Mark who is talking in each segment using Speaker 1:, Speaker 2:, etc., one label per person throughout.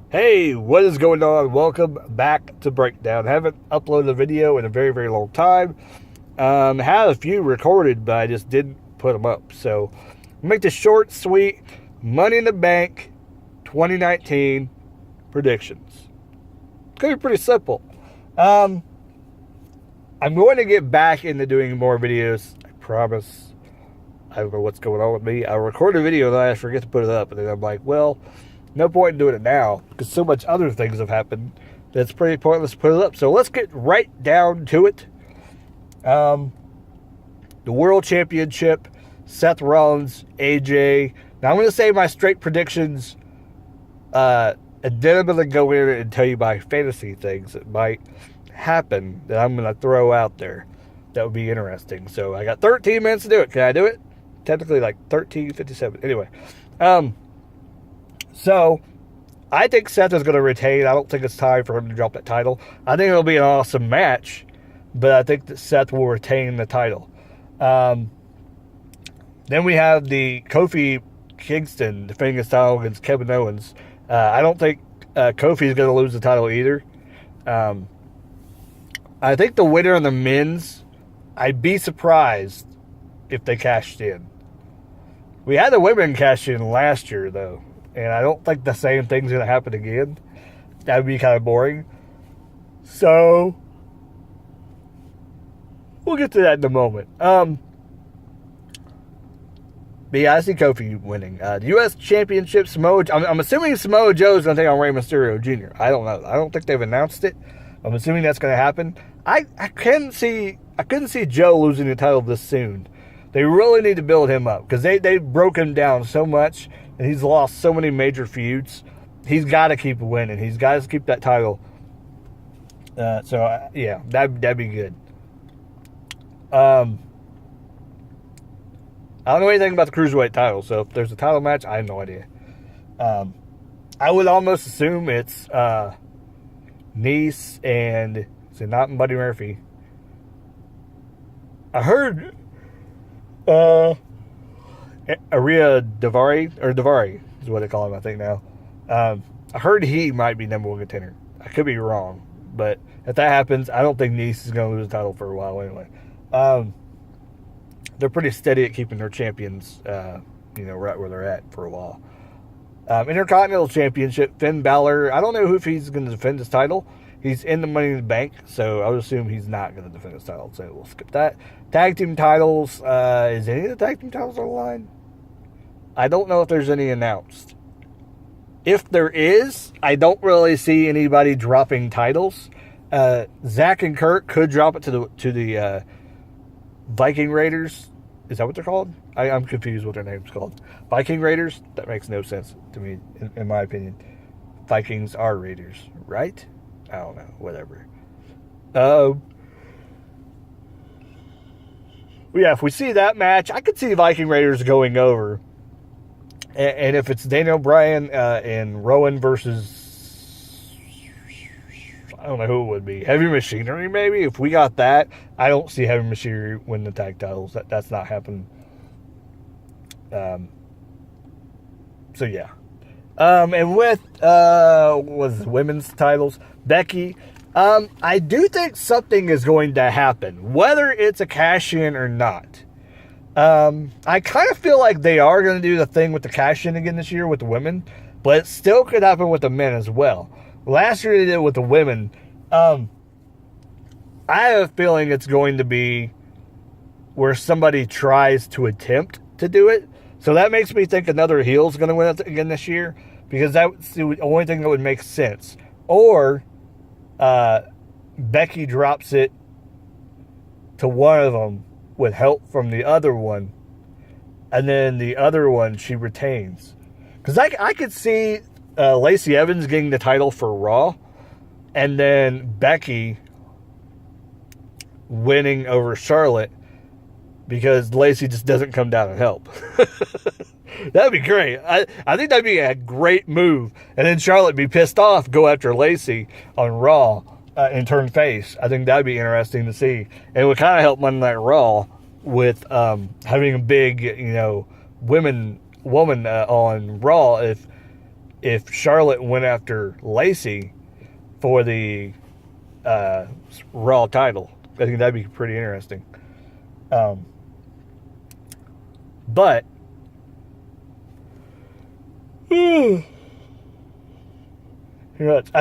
Speaker 1: Hey, what is going on? Welcome back to Breakdown. Haven't uploaded a video in a very, very long time. Had a few recorded, but I just didn't put them up. So, make this short, sweet. Money in the Bank 2019 predictions. It's going to be pretty simple. I'm going to get back into doing more videos. I promise. I don't know what's going on with me. I record a video and then I forget to put it up. And then I'm like, well, no point in doing it now because so much other things have happened that it's pretty pointless to put it up. So let's get right down to it. The World Championship, Seth Rollins, AJ. Now I'm going to say my straight predictions, and then I'm going to go in and tell you my fantasy things that might happen that I'm going to throw out there. That would be interesting. So I got 13 minutes to do it. Can I do it? Technically like 13:57. Anyway, so I think Seth is going to retain. I don't think it's time for him to drop that title. I think it'll be an awesome match, but I think that Seth will retain the title. Then we have the Kofi Kingston defending his title against Kevin Owens. I don't think Kofi is going to lose the title either. I think the winner of the men's, I'd be surprised if they cashed in. We had the women cash in last year, though, and I don't think the same thing's going to happen again. That would be kind of boring. So, we'll get to that in a moment. But yeah, I see Kofi winning. The U.S. Championship, I'm assuming Samoa Joe is going to take on Rey Mysterio Jr. I don't know. I don't think they've announced it. I'm assuming that's going to happen. I couldn't see Joe losing the title this soon. They really need to build him up because they broke him down so much and he's lost so many major feuds. He's got to keep winning. He's got to keep that title. Yeah, that'd be good. I don't know anything about the Cruiserweight title, so if there's a title match, I have no idea. I would almost assume it's Nice and not Buddy Murphy. I heard Aria Davari is what they call him, I think now. I heard he might be number one contender. I could be wrong, but if that happens, I don't think Nice is going to lose the title for a while anyway. They're pretty steady at keeping their champions, right where they're at for a while. Intercontinental Championship, Finn Balor. I don't know if he's going to defend his title. He's in the Money in the Bank, so I would assume he's not going to defend his title, so we'll skip that. Tag team titles. Is any of the tag team titles on the line? I don't know if there's any announced. If there is, I don't really see anybody dropping titles. Zach and Kurt could drop it to the Viking Raiders. Is that what they're called? I'm confused what their name's called. Viking Raiders? That makes no sense to me, in my opinion. Vikings are Raiders, right? I don't know. Whatever. Yeah, if we see that match, I could see the Viking Raiders going over. And if it's Daniel Bryan and Rowan versus, I don't know who it would be. Heavy Machinery, maybe? If we got that, I don't see Heavy Machinery win the tag titles. That's not happening. So, yeah. And with women's titles, Becky, I do think something is going to happen, whether it's a cash-in or not. I kind of feel like they are going to do the thing with the cash-in again this year with the women, but it still could happen with the men as well. Last year they did it with the women. I have a feeling it's going to be where somebody tries to attempt to do it. So that makes me think another heel is going to win it again this year, because that's the only thing that would make sense. Or Becky drops it to one of them with help from the other one, and then the other one she retains. Because I could see Lacey Evans getting the title for Raw, and then Becky winning over Charlotte because Lacey just doesn't come down and help. That'd be great. I think that'd be a great move. And then Charlotte be pissed off, go after Lacey on Raw and turn face. I think that'd be interesting to see. And it would kind of help Monday Night Raw with having a big, woman on Raw. If if Charlotte went after Lacey for the Raw title. I think that'd be pretty interesting. But I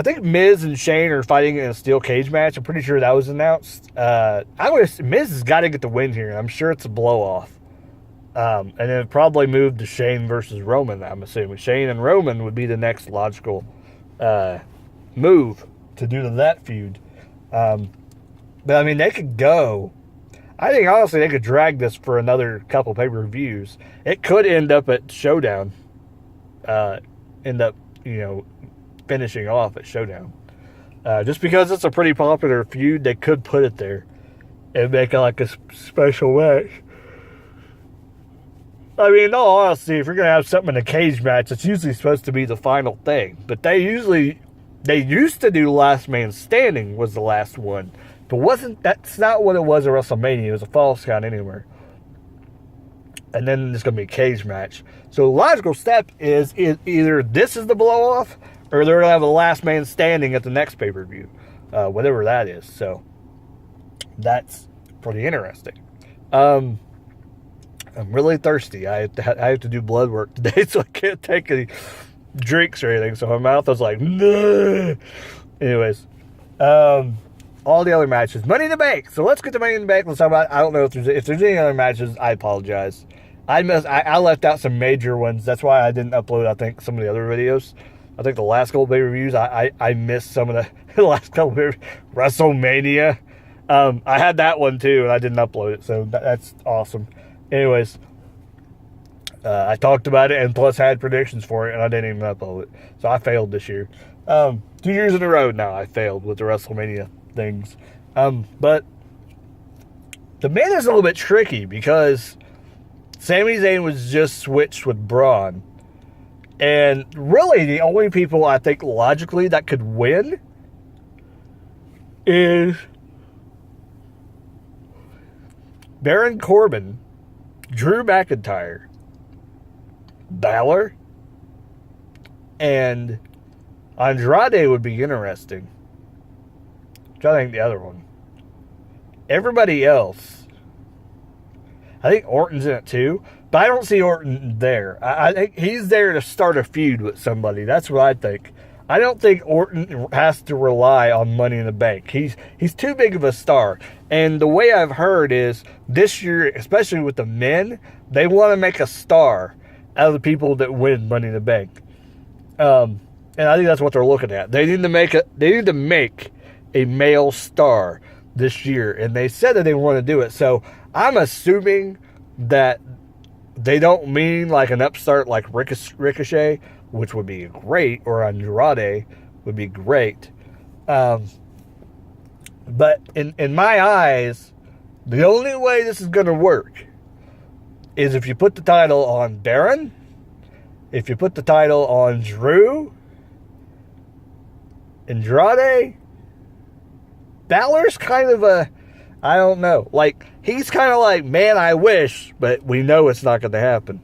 Speaker 1: think Miz and Shane are fighting in a steel cage match. I'm pretty sure that was announced. Miz has got to get the win here. I'm sure it's a blow off. And then probably move to Shane versus Roman, I'm assuming. Shane and Roman would be the next logical move to do to that feud. But, I mean, they could go. I think, honestly, they could drag this for another couple pay-per-views. It could end up at Showdown. End up, finishing off at Showdown. Just because it's a pretty popular feud, they could put it there and make it like a special match. I mean, in all honesty, if you're going to have something in a cage match, it's usually supposed to be the final thing. But they used to do Last Man Standing was the last one. But that's not what it was at WrestleMania. It was a false count anywhere. And then it's going to be a cage match. So the logical step is either this is the blow-off, or they're going to have a Last Man Standing at the next pay-per-view. Whatever that is. So that's pretty interesting. I'm really thirsty. I have to do blood work today, so I can't take any drinks or anything. So my mouth was like, nah. Anyways, all the other matches. Money in the Bank. So let's get to Money in the Bank. Let's talk about. I don't know if there's any other matches. I apologize. I left out some major ones. That's why I didn't upload, I think, some of the other videos. I think the last couple of pay-per-views, I missed some of the last couple of WrestleMania. I had that one too, and I didn't upload it. So that's awesome. Anyways, I talked about it and plus had predictions for it, and I didn't even upload it. So I failed this year. 2 years in a row now I failed with the WrestleMania things. But the main is a little bit tricky because Sami Zayn was just switched with Braun. And really the only people I think logically that could win is Baron Corbin, Drew McIntyre, Balor, and Andrade would be interesting. I'm trying to think the other one. Everybody else, I think Orton's in it too, but I don't see Orton there. I think he's there to start a feud with somebody. That's what I think. I don't think Orton has to rely on Money in the Bank. He's too big of a star. And the way I've heard is this year, especially with the men, they want to make a star out of the people that win Money in the Bank. And I think that's what they're looking at. They need to make a male star this year. And they said that they want to do it. So I'm assuming that they don't mean like an upstart like Ricochet, which would be great, or Andrade would be great. But in my eyes, the only way this is going to work is if you put the title on Baron, if you put the title on Drew, Andrade. Balor's kind of I don't know. Like, he's kind of like, man, I wish, but we know it's not going to happen.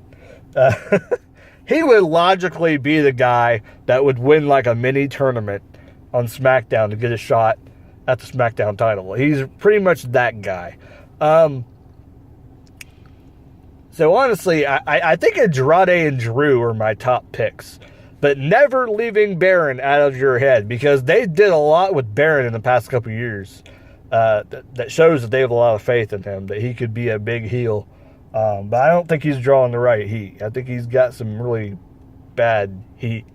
Speaker 1: He would logically be the guy that would win like a mini tournament on SmackDown to get a shot at the SmackDown title. He's pretty much that guy. So honestly, I think Andrade and Drew are my top picks. But never leaving Baron out of your head, because they did a lot with Baron in the past couple of years. That shows that they have a lot of faith in him, that he could be a big heel. But I don't think he's drawing the right heat. I think he's got some really bad heat.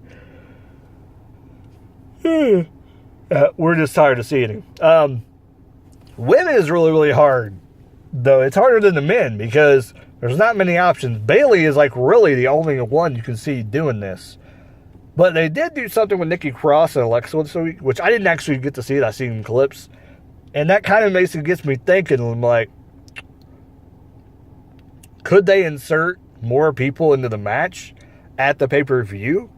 Speaker 1: We're just tired of seeing him. Women is really, really hard. Though it's harder than the men because there's not many options. Bayley is like really the only one you can see doing this. But they did do something with Nikki Cross and Alexa this week, which I didn't actually get to see it. I seen clips. And that kind of gets me thinking, I'm like, could they insert more people into the match at the pay-per-view,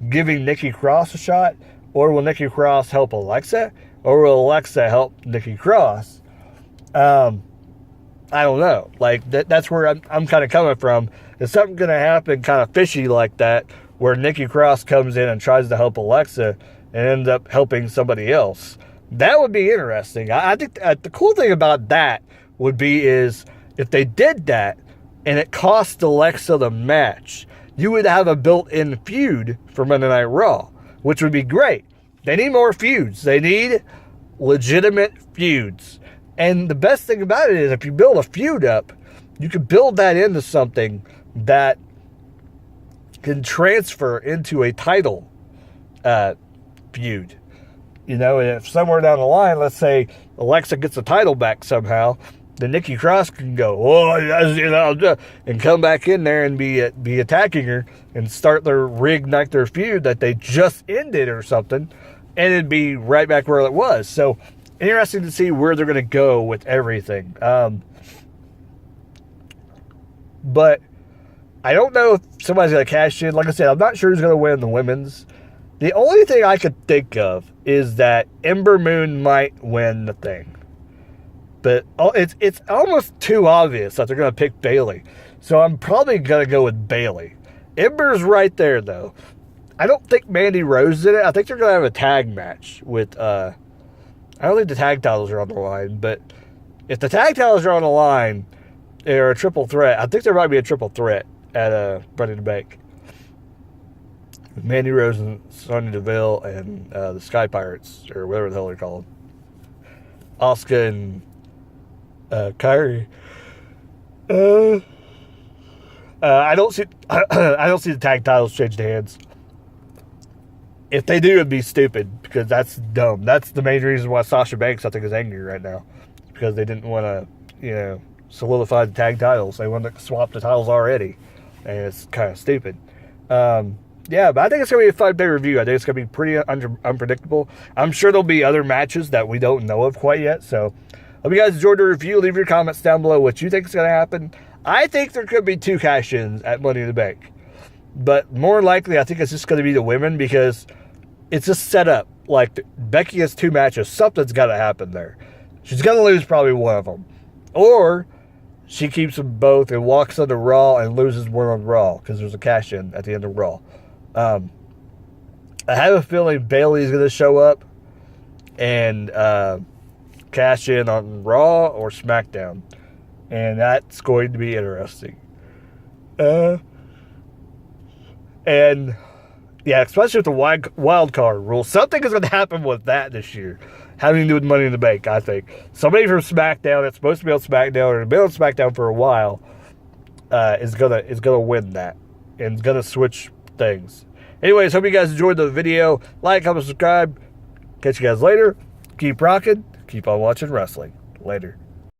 Speaker 1: giving Nikki Cross a shot? Or will Nikki Cross help Alexa? Or will Alexa help Nikki Cross? I don't know. Like, that's where I'm kind of coming from. Is something going to happen kind of fishy like that, where Nikki Cross comes in and tries to help Alexa and ends up helping somebody else. That would be interesting. I think the cool thing about that would be is if they did that and it cost Alexa the match, you would have a built-in feud for Monday Night Raw, which would be great. They need more feuds. They need legitimate feuds. And the best thing about it is if you build a feud up, you can build that into something that can transfer into a title feud. You know, and if somewhere down the line, let's say Alexa gets the title back somehow, then Nikki Cross can go, oh, you know, and come back in there and be attacking her and start reignite their feud that they just ended or something, and it'd be right back where it was. So interesting to see where they're going to go with everything. But I don't know if somebody's going to cash in. Like I said, I'm not sure who's going to win the women's. The only thing I could think of is that Ember Moon might win the thing. But it's almost too obvious that they're going to pick Bayley. So I'm probably going to go with Bayley. Ember's right there, though. I don't think Mandy Rose is in it. I think they're going to have a tag match with... I don't think the tag titles are on the line. But if the tag titles are on the line, they're a triple threat. I think there might be a triple threat at Money in the Bank. Mandy Rose and Sonya Deville and the Sky Pirates, or whatever the hell they're called. Asuka and Kairi. I don't see the tag titles changing hands. If they do, it'd be stupid because that's dumb. That's the main reason why Sasha Banks, I think, is angry right now, because they didn't want to, you know, solidify the tag titles. They wanted to swap the titles already, and it's kind of stupid. Yeah, but I think it's going to be a 5-day review. I think it's going to be pretty unpredictable. I'm sure there'll be other matches that we don't know of quite yet. So, hope you guys enjoyed the review. Leave your comments down below what you think is going to happen. I think there could be 2 cash-ins at Money in the Bank. But more likely, I think it's just going to be the women because it's just set up. Like, Becky has 2 matches. Something's got to happen there. She's going to lose probably one of them. Or she keeps them both and walks on the Raw and loses one on Raw because there's a cash-in at the end of Raw. I have a feeling Bayley's going to show up and cash in on Raw or SmackDown. And that's going to be interesting. And, yeah, especially with the wild card rule. Something is going to happen with that this year. Having to do with Money in the Bank, I think. Somebody from SmackDown that's supposed to be on SmackDown or has been on SmackDown for a while is gonna win that. And is going to switch things. Anyways, hope you guys enjoyed the video. Like, comment, subscribe. Catch you guys later. Keep rocking. Keep on watching wrestling. Later.